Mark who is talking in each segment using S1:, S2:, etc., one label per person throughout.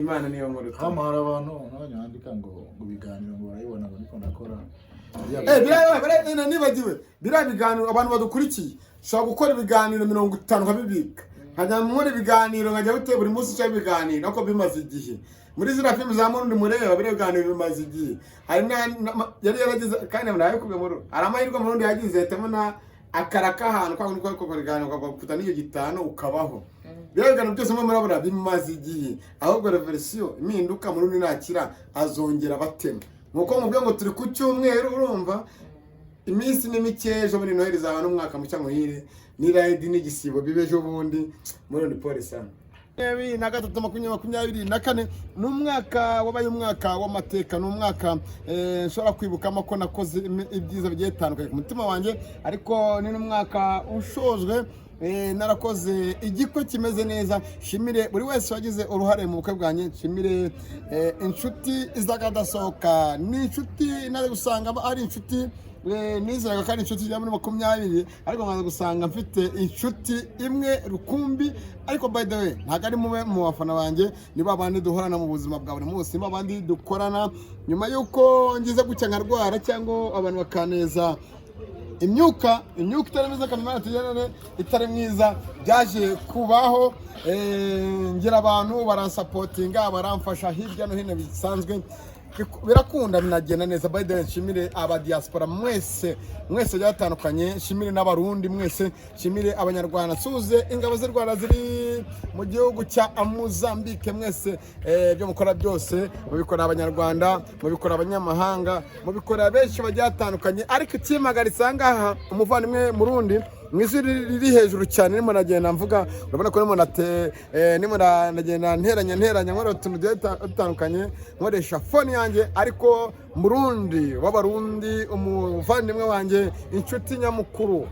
S1: Imana niyo nkuru.
S2: Hamara abantu n'abanyandika ngo biganiro ngo barayibona ngo niko nakora.
S1: Biriya nibagiwe. Biriya biganiro abantu badukurikiye. Shaka gukora ibiganiro 50 nkabibika. Nkajya muri biganiro nkajya gute buri munsi cyo biganiro nako bimaze igihe. Muri zira filmu za Murundi mureba biriya biganiro bimaze igihe. Hari yari yaragize kandi nawe kubemuro. Aramahirwe Murundi yagize temana akaraka ahantu kwa nguko ko biganiro kutana iyo gitano ukabaho. Biragana byose mu murabura bimaze igihe ahubwo reversion impinduka Murundi nakira azongera batema nuko mubyo ngo turi ku cyumweru urumva iminsi n'imikeje muri Noheli zaba n'umwaka mucya muhire ni ride n'igisibo bibejo bundi Murundi police sana na gatatu 2024 n'umwaka wabaye umwaka w'amateka n'umwaka nshobora kwibukamo ko nakoze ibyiza bigiye bitandukanye ku mutima wanjye ariko ni n'umwaka ushojwe narakoze igiko kimeze neza shimire buri wese wagize uruhare mu bukwe bwanjye shimire inshuti izagadasoka ni inshuti naze gusanga ari inshuti nizeraga kandi inshuti ya muri 20 ariko nkaza gusanga mfite inshuti imwe rukumbi ariko by the way ntago ari mu bafana banjye ni babandi duhorana mu buzima bwa buri munsi ni babandi dukorana nyuma yuko ngize gucya nkarwara cyangwa abantu bakaneza imyuka itari mwiza kamera tugerane itari mwiza byaje kubaho ngira abantu baransapotinga baramfasha hirya no hino bisanzwe birakunda binagenda neza by the way nshimire aba diaspora mwese byatandukanye nshimire n'abarundi mwese nshimire abanyarwanda suze ingabo z'u Rwanda ziri mu gihugu cya Mozambique mwese byo mukora byose mubikora abanyarwanda mubikora abanyamahanga mubikora benshi bagyatandukanye ariko ikimagaritsa ngaha umuvandimwe Murundi mwizuri riri hejuru cyane nimo nagenda mvuga urabona ko nimo nagenda nteranya nkora utuntu dutandukanye nkoresha phone yanjye ariko Murundi w'abarundi umuvandimwe wanjye inshuti nyamukuru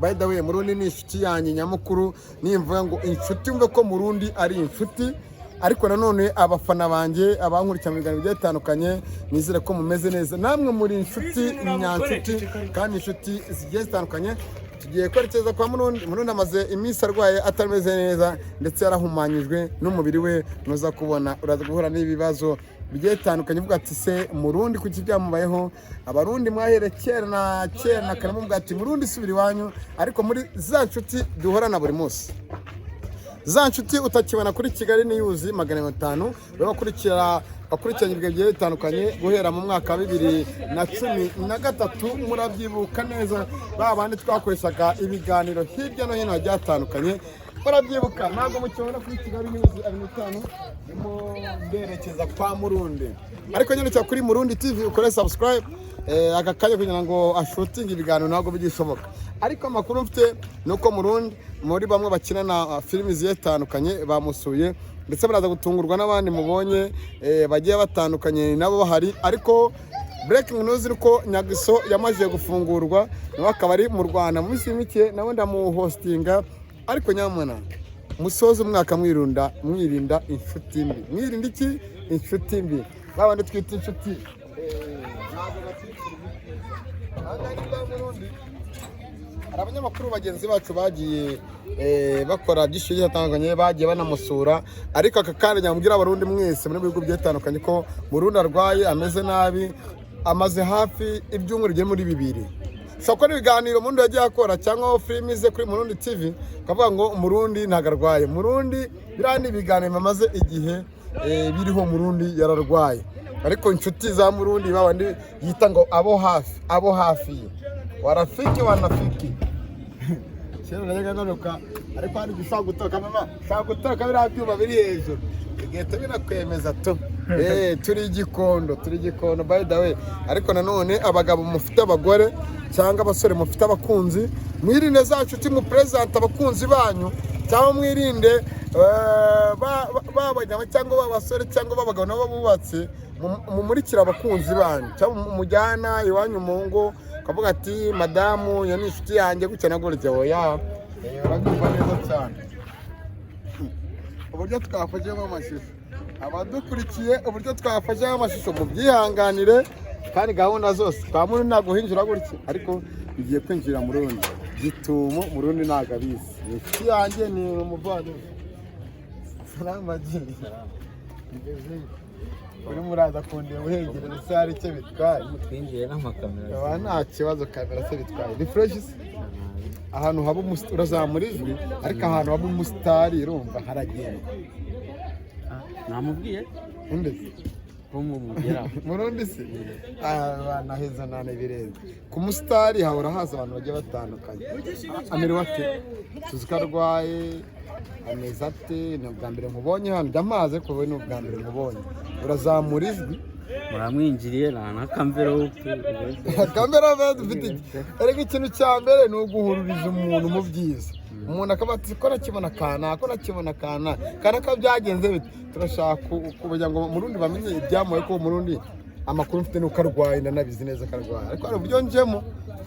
S1: by the way Murundi ni inshuti yanjye nyamukuru nimvuga ngo inshuti mve ko Murundi ari inshuti ariko nanone abafana banjye abankurikira mu biganiro byatandukanye nizere ko mumeze neza namwe muri inshuti nyanshuti kandi inshuti zigiye zitandukanye tugiye kwerekeza kwa Murundi amaze iminsi arwaye atameze neza ndetse yarahumanyijwe n'umubiri we nuza kubona uraza guhura n'ibibazo bigiye bitandukanye uvuga ati se Murundi kuki byamubayeho abarundi mwahere kera na karamuvuga ati Murundi subira iwanyu ariko muri za nshuti duhorana buri munsi za nshuti utakibona kuri Kigali News 500 bakurikiranye ibigiye bitandukanye guhera mu mwaka wa 2013 murabyibuka neza babandi twakoreshaga ibiganiro hirya no hino byatandukanye murabyibuka ntabwo mukibona kuri Kigali News 500 mu berekeza kwa Murundi ariko nyine cyo kuri Murundi TV ukore subscribe agakaye kugira ngo ashooting ibiganiro ntabwo bigishoboka ariko amakuru mfite nuko Murundi muri bamwe bakina na filimi zitandukanye bamusuye ndetse baraza gutungurwa n'abandi mubonye bagiye batandukanye nabo bahari ariko breaking news uko Nyagiso yamaje gufungurwa bakaba ari mu Rwanda mu minsi mike nawe ndamuhostinga ariko nyamwana musoza umwaka mwirinda inshuti mbi mwirinda iki inshuti mbi babandi twita inshuti abanyamakuru bagenzi bacu bagiye bakora byinshi bitandukanye bagiye banamusura ariko aka kandi nyamubwira abarundi mwese muri bihugu byatandukanye ko Murundi arwaye ameze nabi amaze hafi ibyumweru bigera muri 2 shokora ibiganiro Murundi yagiye akora cyangwa filimi ze kuri Murundi TV kavuga ngo Murundi ntagarwaye Murundi birandi ibiganiro amaze igihe biriho Murundi yararwaye ariko inshuti za Murundi babandi yita ngo abo hafi warafiki wanafiki cyero naganuka ariko hari gushaka gutoka mama shaka gutoka birabyuma biri hejuru igete binakwemeza to turi igikondo by the way ariko nanone abagabo mufite abagore cyangwa abasore mufite abakunzi mwirinde zacu timu present abakunzi banyu cyangwa mwirinde babanyama cyangwa babasore cyangwa babagabo nabo bubatse mumurikira abakunzi banyu cyangwa mujyana iwanyu mu ngo kavuga ati madamu ya nishuti yanjye gucyana gurije oya uragumva neza cyane uburyo twafajemo amashusho abadukurikiye uburyo twafajemo amashusho mu byihanganire kandi gahunda zose kwa Murundi ntago hinjira gutya ariko bigiye kwinjira Murundi gitumo Murundi ntago abizi inshuti yanjye ni umuvandimwe salama jini uri muraza kundeba uhengera ese hari icyo bitwaye
S3: twinjiye n'amakamera
S1: aba nta kibazo kamera se bitwaye ni fresh ahantu haba urazamura ijwi ariko ahantu haba umusitari urumva haragenda
S3: namubwiye
S1: imbere murundi se abana heza nane birenze ku musitari hahora haza abantu bagiye batandukanye amerewe ate tuzi ko arwaye ameze ate ni ubwa mbere nkubonye hano ndamaze ko wowe ni ubwa mbere nkubonye urazamura ijwi
S3: muramwinjiriye nta kamverope
S1: dufite ariko ikintu cya mbere ni uguhururiza umuntu mu byiza umuntu akaba ati ko nakibona kana ko byagenze bite turashaka kugira ngo murundi bamenye ibyamuye ko murundi amakuru mfite nuko arwaye ndanabizi neza ko arwaye ariko hari uburyo njemo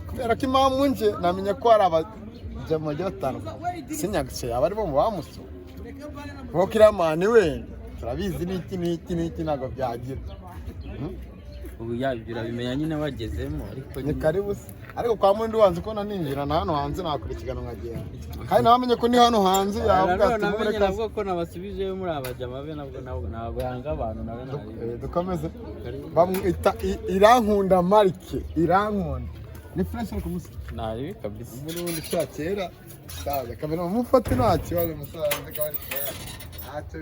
S1: kubera ko impamvu nje namenya ko hari abajyamo bagiye batandukanye sinyagise aba ari bo mu bamuso kuko kiramani we turabizi n'iki ntabwo byagira
S3: ubu yabyira bimenya nyine wagezemo ariko
S1: ni karibu se ariko kwa mundi wanze ko naninjira na hano hanze nakurikirana nkagenda kandi namenye ko ni hano hanze yavuga ati
S3: namenye nabwo ko nabasubijeyo muri abajama be nabwo yanga abantu nawe
S1: dukomeze bamwita irankunda marike irankunda ni fresh ariko musa
S3: nari kabisa
S1: murundi cya kera saza kamera mufate nta kibazo musaza kabari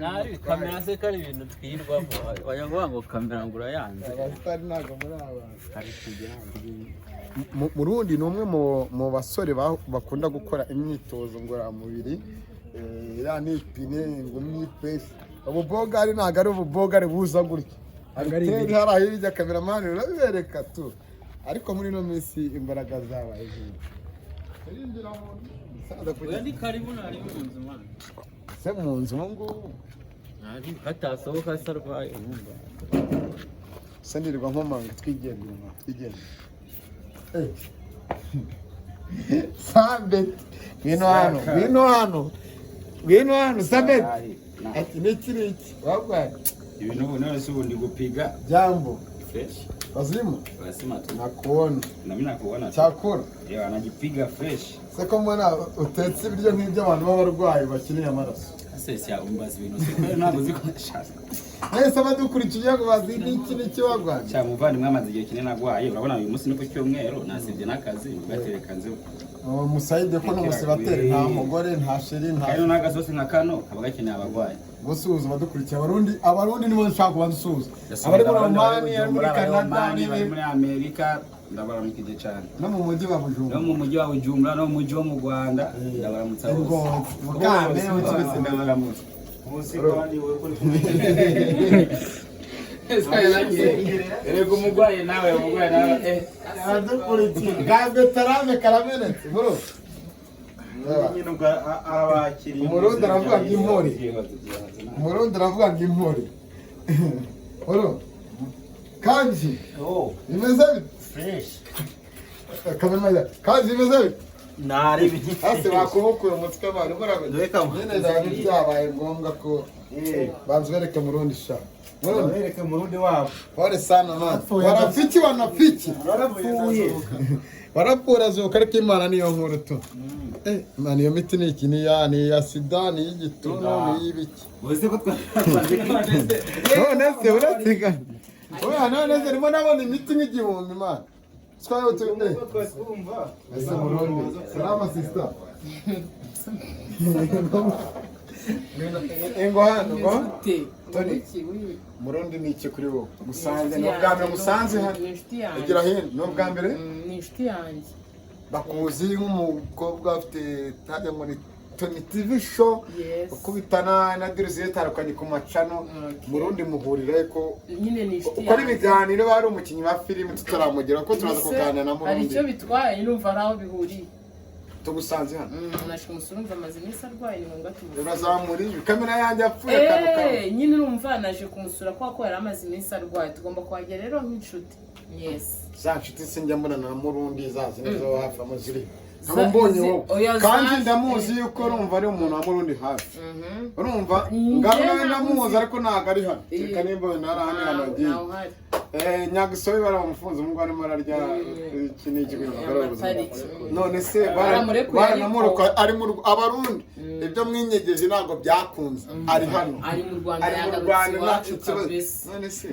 S3: nari kamera se kari ibintu twirwamo wayavuga ngo kamera ngo urayanze
S1: abasitari ntago muri aba
S3: ari kujyana
S1: murundi ni umwe mu basore bakunda gukora imyitozo ngororamubiri iriya ni ipine ngo mwipesi ububogari ntabwo ari ububogari buza gutya ariteri hariya hirya kameramani urabereka tu ariko muri ino minsi imbaraga zabaye
S3: ni karibu nari mu nzu mwana
S1: se mu nzu ngubu
S3: nari hatasohoka se arwaye
S1: se ndirirwa nkomanga twigendera Sabet ngwino hano Sabet ati niki wabwaye
S4: ibintu none se ubundi gupiga
S1: jambo
S4: fresh
S1: bazima
S4: tu
S1: nakuona
S4: na mimi nakuona
S1: chakula
S4: anajipiga fresh
S1: seko mbona utetse ibiryo nk'ibyo abantu b'abarwayi bakeneye amaraso
S4: sese ya umbazi ibintu se ntabwo zikashaka
S1: nese badukurikiye ngo bazindi iki wagwaye
S4: cya muvandimwe amaze igihe kinini nagwaye urabona uyu munsi ni ku cyumweru nasibye n'akazi ugatereka nze
S1: musayide ko n'umusibateri nta mugore nta sheri nta
S4: kano n'agasosi nka kano kaba gakeneye abagwayi
S1: gusuhuza badukurikiye abarundi nibo nshaka kubadusuhuza abari muri Romani ari muri Canada
S4: bari muri Amerika ndabaramukije cyane
S1: no mu mujyi wa Bujumbura
S4: no mu mujyi wo mu Rwanda ndabaramutsa bose
S1: mugambe
S4: wese ndabaramutsa Erego umugwaye nawe
S1: adukurikiye gabe tarame karamenetse bro umurundi aravuga ngo impore bro kanji bimeze
S4: fresh
S1: kamera kanji bimeze
S4: nari biki
S1: ase bakubukura umutwe abantu nyine ndaje byabaye ngombwa ko banze bereke murundi sha
S4: bereke murundi wabo
S1: pole sana man warafiki warapfuye zuka ariko imana niyo nkuru tu man iyo miti ni iki ni ya sida ni y'igituntu ni y'ibiki
S4: uzi ko
S1: none se uratiga none se rimwe nabona imiti nk'igihumbi man twayo tunde ese murundi salama sister Ingo hano murundi ni iki kuri wowe musanze no bwa mbere musanze hano igira hino no bwa mbere
S5: ni inshuti yanjye
S1: bakuzi nk'umukobwa afite tajya muri Tony TV show ukubitana na dirisi yatandukanye ku macano murundi muhurira ko
S5: nyine ni inshuti
S1: ukora ibiganiro bari umukinnyi wa filime tutaramugera ko turaza kuganira na murundi
S5: hari icyo bitwaye numva araho bihuriye
S1: tugusanze hano
S5: nashika umusumva amaze nisa arwaye ni ngombwa tumuze
S1: urazamura kamera yanjye apfuye kanuka
S5: nyine urumva naje kumusura ko yari amaze iminsi arwaye tugomba kuhagera rero nk'inshuti
S1: za nshuti sinjya mbona na murundi zazi nizo hafi amaziri nkaba mbonye wowe kandi ndamuzi yuko urumva ari umuntu wa murundi hafi urumva ngabo nawe ndamuzi ariko ntabwo ari hano reka nimba narahani hano agiye Nyagisobe baramufunze umugwa arimo ararya iki ni ikigo none se baranamureka ari mu Abarundi ibyo mwinyegeje ntabwo byakunze ari hano
S5: ari mu Rwanda
S1: yagarutse none se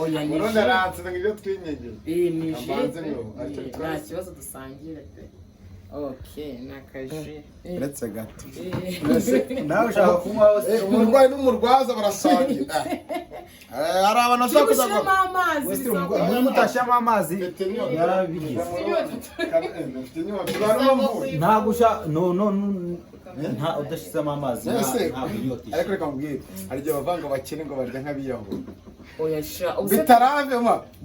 S1: oya none aratse ngibyo twinyegeje
S5: nta kibazo dusangira pe. Okay, nakaje.
S1: Uretse gato.
S2: Nawe ushaka kunywa
S1: umurwayi n'umurwaza barasangira. Hari abantu bashaka kuzagwa
S5: amazi.
S2: Muri mutashyamo amazi yarabigize. Ntagusha no nta udashizemo amazi.
S1: Ariko reka mbwire hari igihe bavanga bakene ngo barya nk'abiyahura.
S5: Oya sha.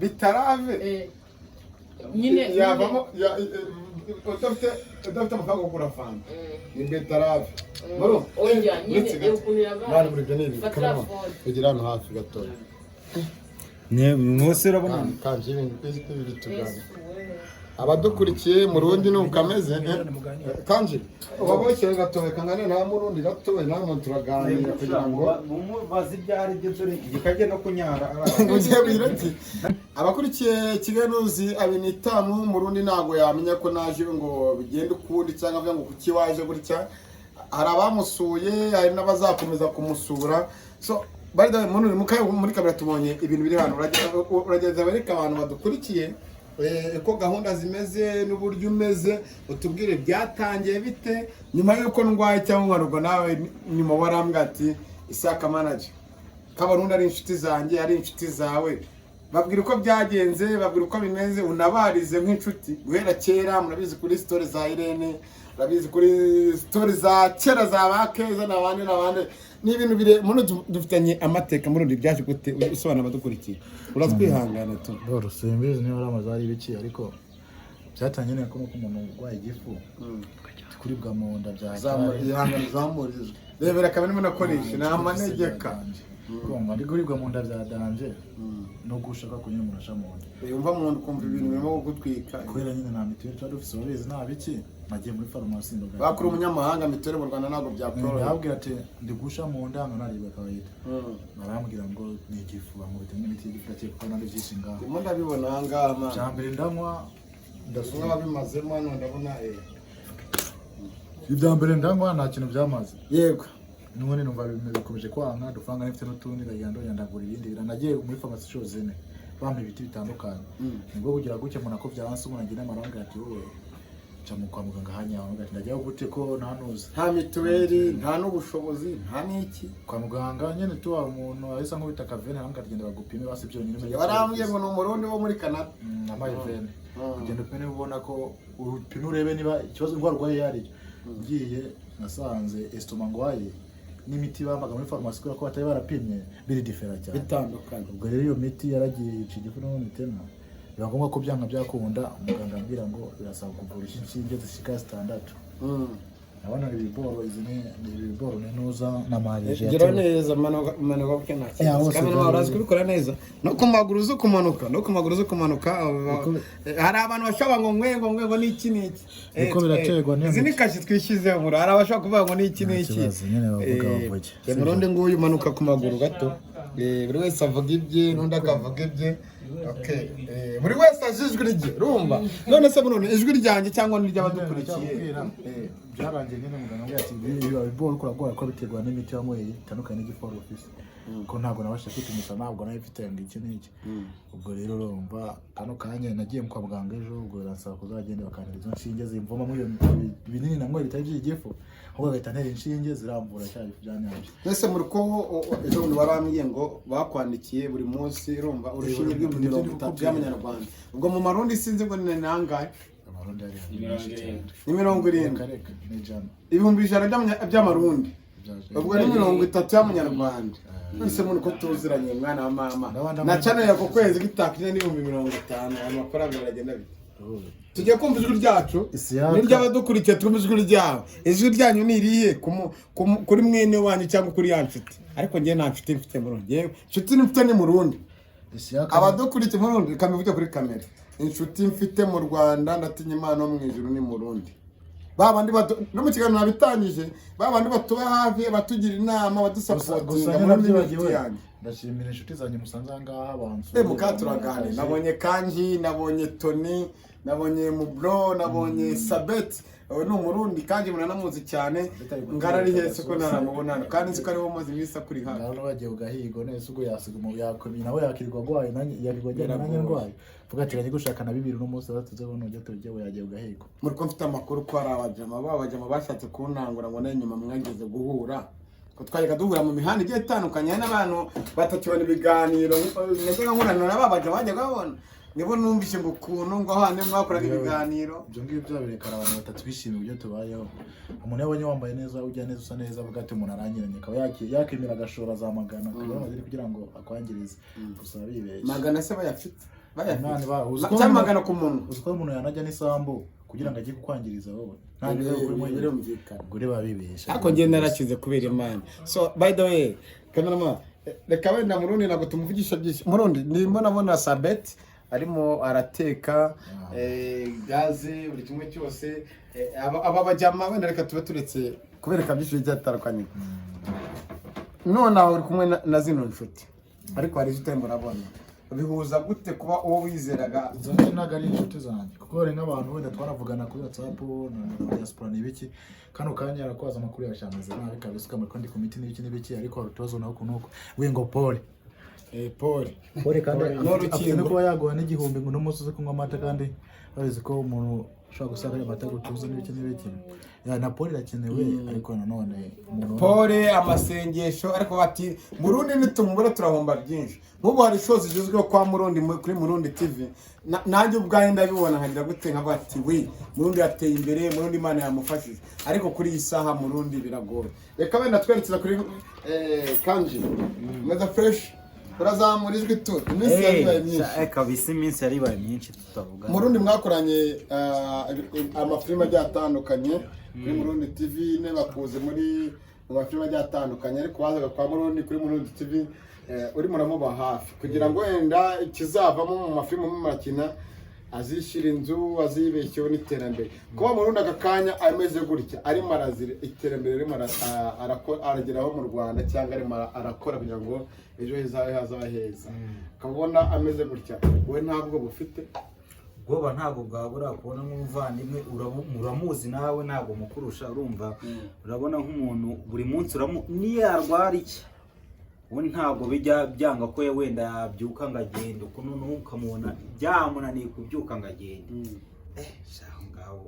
S1: Bitarave.
S5: Nyine
S1: yavamo udafite amafaranga yo kugura fanta ni betarave
S5: oya nyine yokunira
S1: bari muri byo nibi kamera kugira hano hafi gatoya
S2: mwose urabona
S1: kanje ibintu biri tugana abadukurikiye murundi nukameze kanje ubabokeye gatoya kangane nta murundi gatoya namwe turaganira kugira ngo
S2: umubazi byari byo dore gikaje no kunyara
S1: ugiye birati abakurikiye kiganuzi abinitamu murundi nago yamenya ko naje ngo bigende ukundi cyangwa avuga ngo kuki waje gutya hari abamusuye hari n'abazakomeza kumusura so bari da muri kamera tubonye ibintu biri hano urageza bareka abantu badukurikiye ko gahunda zimeze n'uburyo umeze utubwire byatangiye bite nyuma yuko ndwaye cyangwa ngo nawe nyuma warambwa ati Isaka manager k'Abarundi ari inshuti zanjye ari inshuti zawe babwira uko byagenze babwira uko bimeze unabarize nk'inshuti guhera kera murabizi kuri story za Irene murabizi kuri story za kera za bakeza n'abandi ni ibintu bire muno dufitanye amateka murundi byaje gute usobanura badukurikiye uratwihangana tu
S2: boro simbizi niba ari amazari biki ariko byatangiye nako umuntu urwaye igifu kuribwa mu nda bya
S1: zamurizwe rebera kabiri munakoresha na amanegeka
S2: kumva ndi kuribwa mu nda bya danje no gushaka kunyura mu rashamonde
S1: yumva mu nda kumva ibintu birimo gutwika
S2: kubera nyine na mituweli cyangwa dufise ababizi nta biki nagiye muri farumasi ndo
S1: bakuru umunyamahanga mituweli mu Rwanda ntabwo byakoroha
S2: yabwira ati ndi gusha mu nda ngo naribwa kawita barambwira ngo ni igifu bamubita n'imiti y'igifu cyo kuko nari byinshi ngaho
S1: ndimo ndabibona ngaha man
S2: cyambere ndanywa
S1: ndasubira bimazemo hano ndabona
S2: ibyambere ndanywa nta kintu byamaze
S1: yego
S2: none numva bikomeje kwanga dufanga n'ifite n'utundi ndagenda ndagura ibindi nagiye muri pharmacy show zene bampa ibiti bitandukanye nibwo kugira guke muna ko byaranse umuntu agira amaronga ati wowe cyangwa kwa muganga hanyaho ngati ndajya gute ko ntanuza
S1: nta mituweli nta n'ubushobozi nta n'iki
S2: kwa muganga nyene tu umuntu ahisa nko bita kavene hamwe agenda bagupime basi byo nyine
S1: barambye ngo n'umurundi wo muri Canada
S2: amaye vene kugenda upene ubona ko upime urebe niba ikibazo ndwarwaye yari ngiye nasanze estoma ngwaye n'imiti bampaga muri farumasi ko batari barapimye biri different cyane
S1: bitandukanye
S2: ubwo rero iyo miti yaragiye igifu none tena biba ngombwa ko byanga byakunda umuganga ambwira ngo birasaba kuvura inshinge zishika 6 abana ibiboro izine ibiboro n'intuza n'amaje
S1: gira neza manuka kena kamera warazi kubikora neza no kumaguru zo kumanuka hari abantu bashaka ngo ngwengo n'iki n'iki
S2: uko birategwa ne
S1: izini kashi twishizeho muri hari abashaka kuvuga ngo n'iki n'iki murundi nguyu manuka ku maguru gato buri wese avuga ibye n'undi akavuga ibye okay buri wese azijwi rye rumva none se none ijwi ryanjye cyangwa n'iry'abadukurikiye
S2: byarangiye nyine muganga ngo ati ibiboro kuragora ko biterwa n'imiti yanyweye itandukanye n'igiforo office ko ntabwo nabasha kwipimisha ntabwo nayo ifite ngo iki n'iki ubwo rero urumva kano kanya nagiye kwa muganga ejo ubwo ransaba kuzagenda bakanira izo nshinge zimvoma muri binini namwe bitari by'igifu ahubwo bagahita ntera inshinge zirambura cyane byanyanje
S1: nese muri ko ejo barambwiye ngo bakwandikiye buri munsi urumva urushinge rw'imirongo y'amanyarwanda ubwo mu marundi sinzi ngo ni nangahe ni 70 ibihumbi 100 by'amarundi ubwo ni 30 y'amanyarwanda nise muri ko tuziranye mwana wa mama na channel yako kwezi gitakine n'ibihumbi 50 amafaranga aragenda bite tujye kumva ijwi ryacu n'iry'abadukurikiye twumva ijwi ryabo ijwi ryanyu ni irihe kuri mwene wanyu cyangwa kuri yanshuti ariko ngiye nta nshuti mfite mu Rundi nshuti mfite ni mu Rundi abadukurikiye mu Rundi kamivuge kuri kamera inshuti mfite mu Rwanda ndatinya Imana mu ijuru ni mu Rundi babandi no mu kiganiro nabitangije babandi batuba hafi batugira inama badusapotinga muri
S2: nibyo yanjye. Ndashimira inshuti zanjye musanze ngaha abantu.
S1: Mukaturagane nabonye Kanji, nabonye Tony, nabonye Mubro, nabonye Sabet. Uwo ni umurundi kandi munanamuzi cyane ngarari hese ko naramubonana kandi nzi ko ari wo maze imisa kuri hafi.
S2: Naho bagiye ugahigo nese ubwo yasiga mu yakomye nawe yakirwa gwaye yakirwa jyana nanye ndwaye. Vuga ati gushaka na 2 n'umunsi batuzeho no jya tugiye yagiye ugahigo.
S1: Muri ko mfite amakuru ko ari abajama bashatse kuntangura ngo nayo nyuma mwageze guhura. Ko twajyaga duhura mu mihanda igiye itandukanye n'abantu batakibona ibiganiro nege nkurana n'ababajama bajya babona. Nibo numvise ngo ukuntu ngo hane mwakoraga ibiganiro
S2: byo ngibyo byaberekana abantu batatwishimiye ibyo tubayeho. Umuntu yabonye wambaye neza ujya neza usa neza avuga ati umuntu arangiranye akaba yakemera agashora za magana kugira ngo akwangirize gusa bibeshye
S1: magana se bayafite cyamagana ku muntu
S2: uziko umuntu yanajya n'isambu kugira ngo ajye kukwangiriza wowe ntabwo rero kuri mwe birumvikana gure babibesha
S1: ariko ngiye narakize kubera Imana. So by the way cameraman reka wenda murundi ntabwo tumuvugisha byinshi murundi ndimo nabona Sabet arimo arateka gaze buri kimwe cyose aba bajama wenda reka tube turetse kubereka byinshi byatandukanye none aho uri kumwe na zino nshuti ariko hari izitembo urabona bihuza gute kuba uwo wizeraga
S2: zanjye ntago ari inshuti zanjye kuko bari nk'abantu wenda twaravugana kuri WhatsApp na diaspora n'ibiki kano kanya arakwaza amakuru yashangaze nabi kabisa ukamara ndi komite n'ibiki ariko harutozo naho kunuko wengo Paul kandi afite kuba yaguha n'igihumbi ngo n'umunsi uze kunywa amata kandi babizi ko umuntu ushobora gusanga ayo mata gutuza n'ibiki na Paul irakenewe ariko nanone
S1: Paul amasengesho ariko bati Murundi nitumubura turahomba byinshi nk'ubu hari shows zigezweho kwa Murundi kuri Murundi TV nanjye ubwaye ndabibona nkagira gute nkavuga ati we Murundi yateye imbere Murundi Imana yamufashije ariko kuri iyi saha Murundi biragoye reka wenda twerekeza kuri Kanji meza fresh urazamura ijwi tu iminsi yaribaye myinshi
S3: kabisa iminsi yaribaye myinshi tutavuga
S1: Murundi mwakoranye amafilime ajya atandukanye kuri Murundi TV ne bakuze muri mu mafilime ajya atandukanye ariko wazaga kwa Murundi kuri Murundi TV uri muramuba hafi kugira ngo wenda ikizavamo mu mafilime mumakina azishira inzu azibeshyeho n'iterambere kuba Murundi akakanya ameze gutya ari marazire iterambere rimo arageraho mu Rwanda cyangwa ari arakora kugira ngo ejo hazabe heza kabona ameze gutya we ntabwo bufite
S3: ubwoba ntabwo bwabura kubona nk'umuvandimwe uramuzi nawe ntabwo mukurusha urumva urabona nk'umuntu buri munsi niyo yarwara iki ubundi ntabwo bijya byanga ko wenda yabyuka ngo agende uko noneho ukamubona byamunaniye kubyuka ngo agende shaho ngaho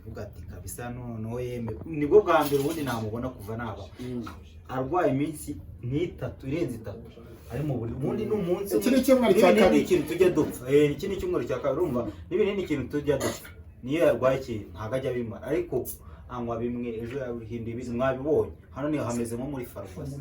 S3: uvuga ati kabisa noneho yeme nibwo bwa mbere ubundi namubona kuva naba arwaye iminsi n'itatu irenze 3 ari mu buri ubundi n'umunsi
S1: iki ni cyumweru cya kabiri
S3: ikintu tujya dupfa iki ni cyumweru cya kabiri urumva n'ibindi ikintu tujya dupfa niyo yarwaye ikintu ntago ajya bimara ariko anywa bimwe ejo yahinduye ibizi mwabibonye hano ni hameze nko muri farumasi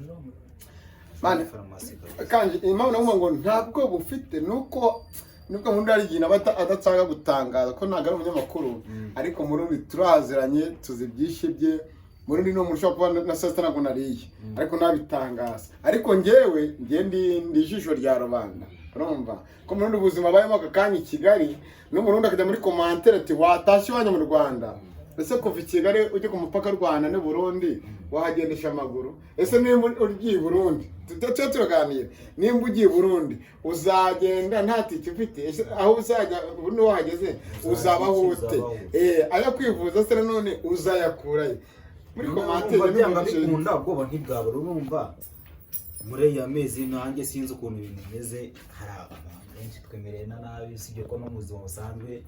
S1: kandi impamvu navuga ngo ntabwo bufite nuko nubwo umuntu ari igihe adatanga gutangaza ko ntabwo ari umunyamakuru ariko Murundi turaziranye tuzi byinshi bye Murundi no mushobora kuba na sesta ntabwo nariye ariko nabitangaza ariko njyewe ndi ijisho rya rubanda urumva ko Murundi ubuzima bayemo akakanya i Kigali no Murundi akajya muri commentaire ati watashye wanya mu Rwanda ese kuva i Kigali ujye ku mupaka Rwanda ne Burundi wahagendesha amaguru ese nimba ugiye Burundi turaganira nimba ugiye Burundi uzagenda nta tike ufite aho uzajya ubundi wahageze uzaba hute aya kwivuza se none uzayakurayo muri commentaire
S3: byanga bikunda ubwoba ntibwabura urumva muri ya mezi nanjye sinzi ukuntu ibintu bimeze hari abantu benshi twemereye nabi sibyo ko no mu buzima busanzwe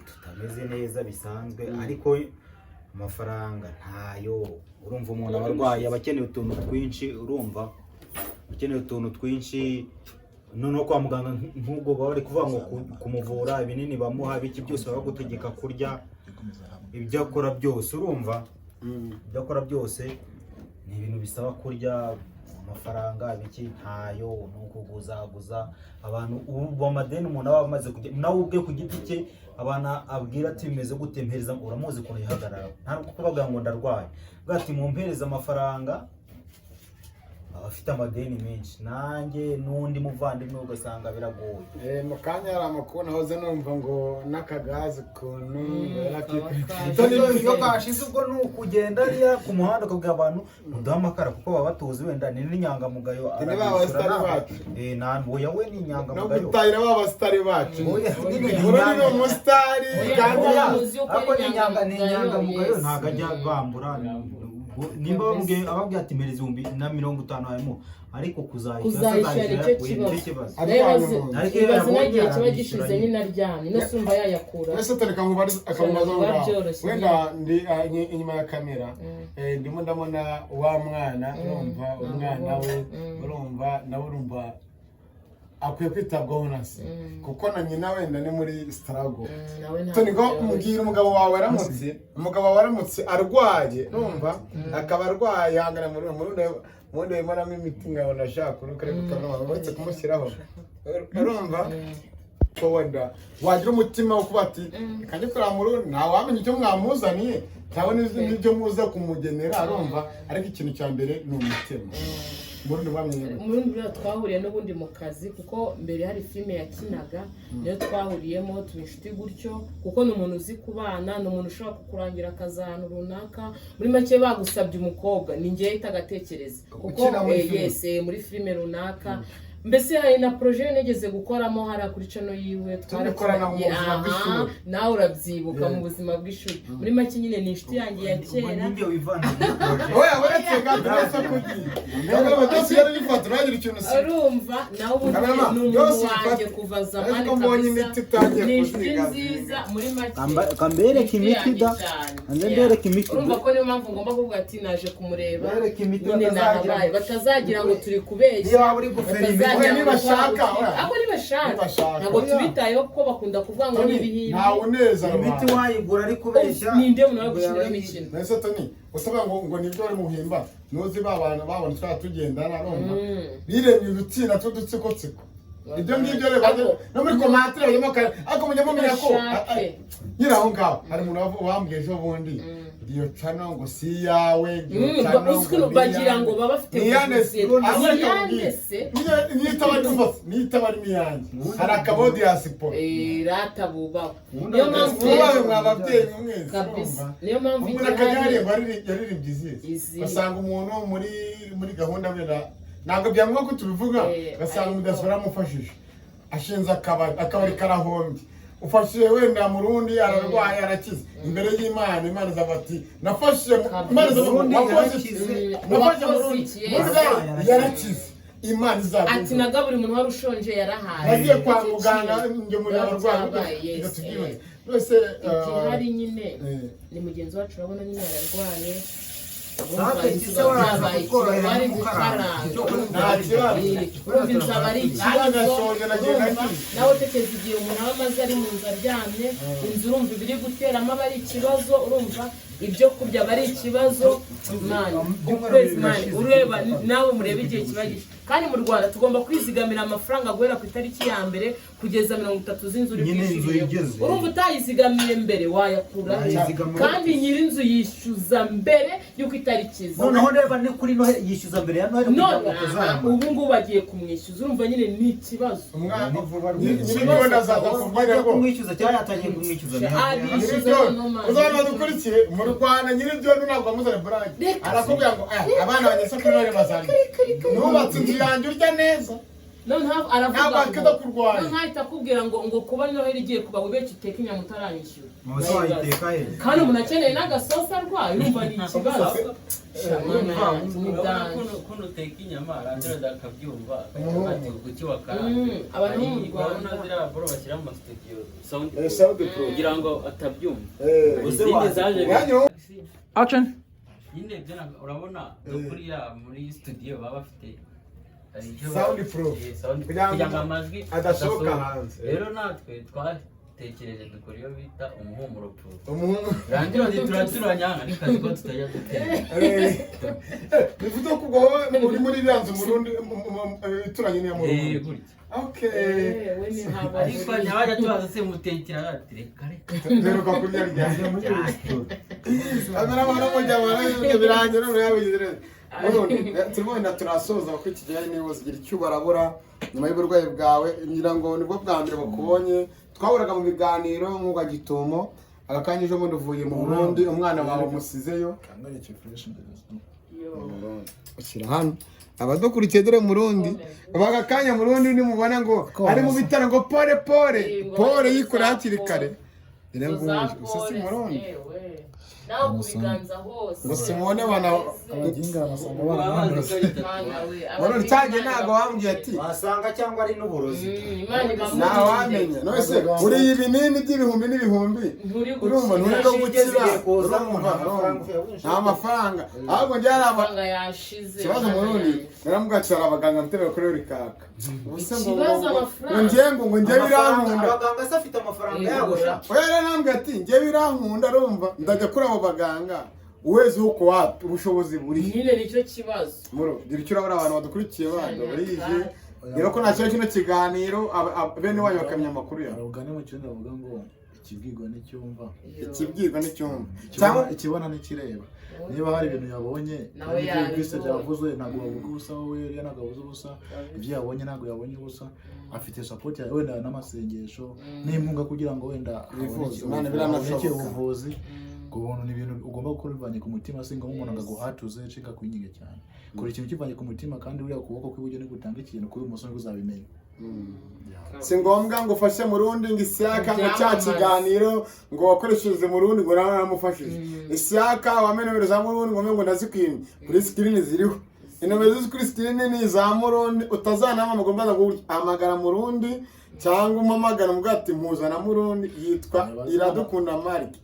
S3: tutameze neza bisanzwe ariko amafaranga ntayo urumva umuntu abarwaye abakeneye utuntu twinshi urumva ukeneye utuntu twinshi noneho kwa muganga nk'ubwo bari kuvuga ngo kumuvura ibinini bamuha biki byose bagutegeka kurya ibyo akora byose urumva ibyo akora byose ni ibintu bisaba kurya amafaranga biki ntayo nukuguzaguza abantu ubu amadeni umuntu aba amaze kujya nawe ubwe ku giti cye abana abwira ati bimeze gutempereza uramuzi ko yihagarara ntabwo kubaga ngo ndarwaye bwati mumpereza amafaranga afite amadeni menshi nanjye n'undi muvandimwe ugasanga biragoye.
S1: mu kanya hari amakuru nahoze numva ngo n'akagazi kuntu
S3: iyo kashize ubwo ni ukugenda ariya ku muhanda ukabwira abantu muduhe amakara kuko baba batuzi wenda ni n'inyangamugayo oya we ni inyangamugayo
S1: no gutahira b'abasitari bacu urabona ni umusitari kandi
S3: ariko ni inyangamugayo ntabwo ajya bambura nimba ababwira ati mbere 50 harimo ariko
S5: kuzayishyura icyo kibazo ibaze nagiye kiba gishize nyine aryamye no sumva yayakura
S1: ese tereka ngo akamubaza wenda ndi inyuma ya kamera ndimo ndabona wa mwana urumva umwana we urumva nawe urumva akwiye kwitabwaho nase kuko na nyina wenda ni muri struggle tonigo mbwira umugabo wawe aramutse arwaye urumva akaba arwaye hangana murundi wemaramo imiti nkabona ashaka urukare kutanwa kumushyiraho urumva ko wenda wagira umutima wo kuba ati kandi kora murundi ntawe wamenya icyo mwamuzaniye cyangwa n'ibyo muza kumugenera urumva ariko ikintu cya mbere ni umutima
S5: murundi buriya twahuriye n'ubundi mu kazi kuko mbere hari filime yakinaga niyo twahuriyemo tuba inshuti gutyo kuko ni umuntu uzi kubana ni umuntu ushobora kukurangira akazi ahantu runaka muri make bagusabye umukobwa ni njye ahita agatekereza kuko yese muri filime runaka mbese hari na projet nigeze gukoramo hari kuri channel yiwe
S1: twarakoranye
S5: nawe urabyibuka mu buzima bw'ishuri muri make nyine ni inshuti yanjye ya kera
S3: nibyo wivana projet
S1: oya weretse gato kugira ndabona badasi yari ifoto nagira ikintu se
S5: urumva nawe ubundi ni umuntu wanjye kuva zamani kabisa ni inshuti nziza muri make
S3: kambereka imiti da kambereka imiti
S5: urumva ko niyo mpamvu ngomba kuvuga ati naje kumureba nyine nahabaye batazagira ngo turi kubeshya
S1: nibashaka
S5: ntabwo tubitayeho ko bakunda kuvuga ngo n'ibihimbi
S1: ntawe neza
S3: imiti wayigura ari kubeshya
S5: ninde umuntu wo gushyira imikino
S1: nese toni usabwa ngo nibyo bari muhimba nuzi babana babona twa tugendana urumva biremye udutsina tw'udutsiko ibyo ngibyo rero no muri komatire barimo kare ariko mujya mumenya ko nyira aho ngaho hari umuntu wambwiye ejo bundi iyo channel ngo si yawe
S5: bagira ngo baba bafite
S1: nitabari miyanjye hari akabodi ya siporo
S5: ratabuba
S1: niyo mpamvu mwababyeyi mwese urumva
S5: niyo mpamvu
S1: umuntu akajya ngo yaririmbye izihe basanga umuntu muri gahunda wenda ntabwo byamwa ko tubivuga basanga mudasora amufashije ashinze akabari karahombye ufashije wenda murundi ararwaye arakize imbere y'Imana Imana izabati nafashije Imana izabati nafashije murundi yarakize Imana izabati
S5: ati naga buri muntu wari ushonje yarahaye
S1: yagiye kwa muganga nge muri abarwayi bose
S5: hari nyine ni mugenzi wacu urabona nyine yararwaye nawe utekereza igihe umuntu aba amaze ari mu nzu aryamye inzu urumva ibiri guteramo aba ari ikibazo urumva ibyo kurya aba ari ikibazo ureba nawe murebe igihe kiba gishya kandi mu Rwanda tugomba kwizigamira amafaranga guhera ku itariki ya mbere kugeza 30 z'inzu uri kwishyura urumva utayizigamiye mbere wayakura kandi nyir'inzu yishyuza mbere y'uko itariki ze
S3: noneho reba ni kuri no yishyuza mbere ya Noheli
S5: ubu ngubu bagiye kumwishyuza urumva nyine ni ikibazo
S1: umwana nyir'inzu azaza
S3: kumwishyuza cyangwa yatangiye kumwishyuza
S1: uzabona dukurikiye mu Rwanda nyir'inzu ntabwo amuzana burage arakubwira ngo abana banyesa kuri Noheli bazana nubatse inzu yanjye urya neza
S5: noneho aravuga ngo ntahita akubwira ngo kuba Noheli igiye kuba wibeke uteka inyama utaranyishyura kandi umuntu akeneye n'agasosi arwaye urumva ni ikibazo
S6: ukuntu uteka inyama arandura akabyumva ati kuki wakara
S5: abantu bo mu Rwanda
S6: ziriya boro bashyira mu studio sound pro kugira ngo atabyumva izindi zaje
S2: action
S6: nyine byo urabona kuriya muri studio baba bafite
S1: sound pro
S6: kugira ngo amajwi
S1: adasohoka hanze
S6: rero natwe twatekereje dukora iyo bita umuhumuro pro rangira turaturanya ariko ko tutajya dutera
S1: bivuze ko ubwo uri muri byanze murundi turanye niya murundi
S6: ariko nyabaja tubaza se mutekera ati reka
S1: rero ko kurya ryanjye muri amara mujya birangira no yabigira turimo wenda turasoza ko iki gihe niba uzigira icyo barabura nyuma y'uburwayi bwawe ngira ngo nibwo bwa mbere bakubonye twahuraga mu biganiro nk'uwa gitumo agakanya ejo bundi uvuye mu Burundi umwana wawe umusizeyo ushyira hano abadukurikiye dore Murundi bagakanya Murundi nimubona ngo ari mu bitaro ngo pole yikora hakiri kare usasi Murundi
S5: nawe kubiganza hose
S1: musimone bana
S2: abaginga basanga
S1: Murundi cyaje ntago wambwiye ati
S3: wasanga cyangwa ari n'uburozi
S1: nta wamenya none se uri ibinini by'ibihumbi n'ibihumbi urumva nturi gukira nta mafaranga ahubwo njye hari
S5: amafaranga yashize
S1: ikibazo Murundi naramugacara abaganga mutebe kuri uri kaka ubuse
S5: ikibazo amafaranga
S1: ngo njye birankunda
S3: abaganga se afite amafaranga yabosha
S1: oya nambwe ati njye birankunda urumva ndajya kuri abo baganga uwezi uko wapi ubushobozi buri
S5: nyine nicyo kibazo
S1: muro gira icyo urabura abantu badukurikiye bando barizi rero ko nacyo kino kiganiro bene wanyu bakamenya amakuru yawe
S2: abaganga mu cyenda bavuga ngo ikibwirwa n'icyumva
S1: cyangwa
S2: ikibona n'ikireba niba hari ibintu yabonye ibyo byose byavuzwe ntabwo wavuga ubusa wowe yari ntabwo avuze ubusa ibyo yabonye ntabwo yabonye ubusa afite support yawe wenda n'amasengesho n'impunga kugira ngo wenda aboneke ubuvuzi ku buntu ni ibintu ugomba gukora bivanye ku mutima singa umuntu agaguhatuze cika kwinyiga cyane kora ikintu kivanye ku mutima kandi uriya kuboko kw'iburyo ni gutanga ikintu kuri umusore uzabimenya
S1: si ngombwa ngo ufashe Murundi ngo Isiyaka ngo cya kiganiro ngo wakoresheje Murundi ngo nawe namufashije Isiyaka wamenewere za Murundi ngo ndazikwimye kuri screen ziriho inomero ziri kuri screen ni za Murundi utazanama mugomba guhamagara Murundi cyangwa umamagara mugati mpuzana Murundi yitwa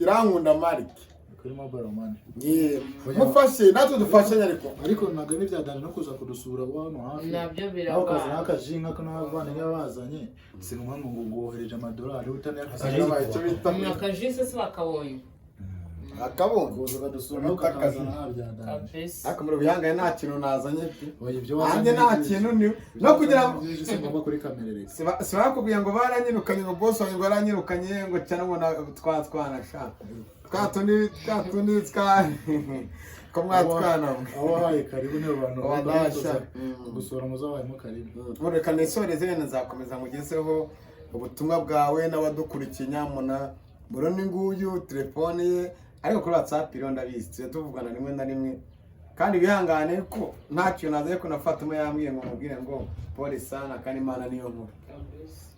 S1: irankunda Mark
S2: kuri mobile money
S1: mufashe natwe dufashanya
S2: ariko ntabwo n'ibyadana no kuza kudusura hano hafi
S5: nabyo birabaye
S2: akazi n'akajinga ko n'abavana bazanye si ngombwa ngo ngohereje amadolari utanayafashe
S5: akajise se bakabonye
S1: kuza
S2: kadusura no kakazana habyadana
S1: ariko muri bihangane nta kintu nazanye nanjye nta kintu no kugira ngo
S2: ngomba kuri kamera reka
S1: si bakubwiye ngo baranyirukanye ngo boss wanjye ngo baranyirukanye ngo cyane ngo twanashaka twatundi ko mwatwana
S2: abahaye karibu ne abantu babasha gusura muzabayemo karibu
S1: reka nisoreze wenda nzakomeza mugezeho ubutumwa bwawe n'abadukurikiye nyamuna Murundi nguyu telefone ye ariko kuri WhatsApp rero ndabizi tuje tuvugana rimwe na rimwe kandi bihangane ko nta kintu nazaye ko nafatuma yambwiye ngo mubwire ngo pole sana kandi Imana niyo nkuru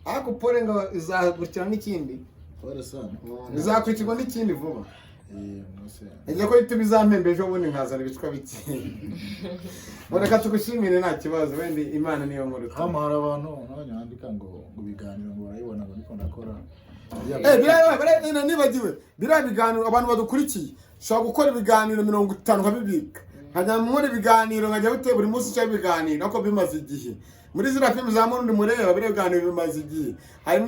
S1: ariko pole ngo izagurikira n'ikindi
S2: pole sana
S1: izakurikirwa n'ikindi vuba ijya ko ituba izampembe ejo bundi nkazana ibicwa bike reka tugushimire nta kibazo wenda Imana niyo nkuru
S2: hano hari abantu n'abanyandika ngo biganiro ngo barayibona ngo niko nakora
S1: nibagiwe biriya biganiro abantu badukurikiye ushobora gukora ibiganiro 50 nkabibika nkajya muri ibiganiro nkajya buteye buri munsi cyangwa ibiganiro ako bimaze igihe muri ziriya filime za Murundi mureba biriya biganiro bimaze igihe hari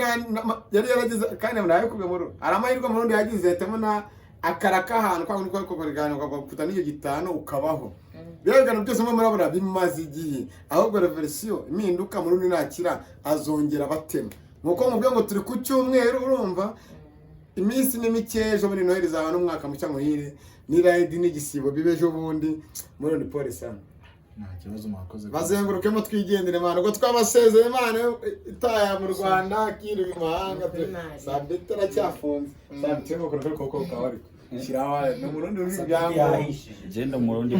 S1: yari yaragize kandi nawe kubwemuru hari amahirwe Murundi yagize yatemo na akaraka ahantu kwa nguko ko biganiro ukavuta n'icyo gitano ukabaho biriya biganiro byose murabura bimaze igihe ahubwo reversion impinduka Murundi nakira azongera batema nuko mubyo ngo turi ku cyumweru urumva iminsi ni mikejo muri Noheli zaba n'umwaka mucya muhire ni ride n'igisibo bibejo bundi Murundi pole sana
S2: nta kibazo mwakoze
S1: bazengurukemo twigendere mana ngo twabasezeye Imana itaya mu Rwanda kiri mu mahanga sabitera cyafunze sabitera ko koko kawari shirawa no Murundi uri byangwa
S4: genda Murundi